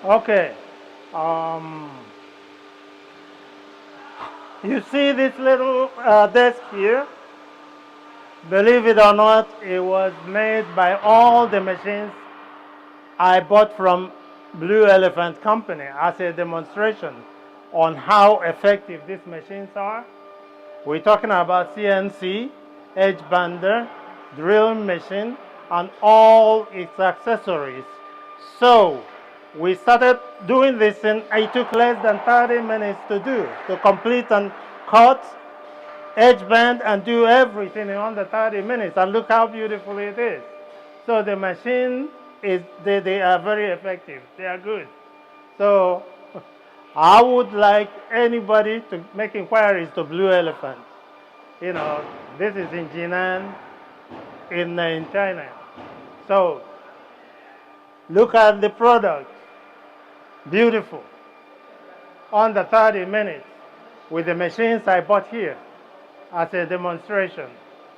Okay. Um, you see this little desk here? Believe it or not, it was made by all the machines I bought from Blue Elephant Company as a demonstration on how effective these machines are. We're talking about CNC, edge bander, drilling machine, and all its accessories. So we started doing this, and it took less than 30 minutes to do, to complete and cut, edge band, and do everything in under 30 minutes. And look how beautiful it is. So the machine they are very effective. They are good. So I would like anybody to make inquiries to Blue Elephant. You know, this is in Jinan, in China. So look at the product. Beautiful. Under 30 minutes with the machines I bought here as a demonstration.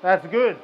That's good.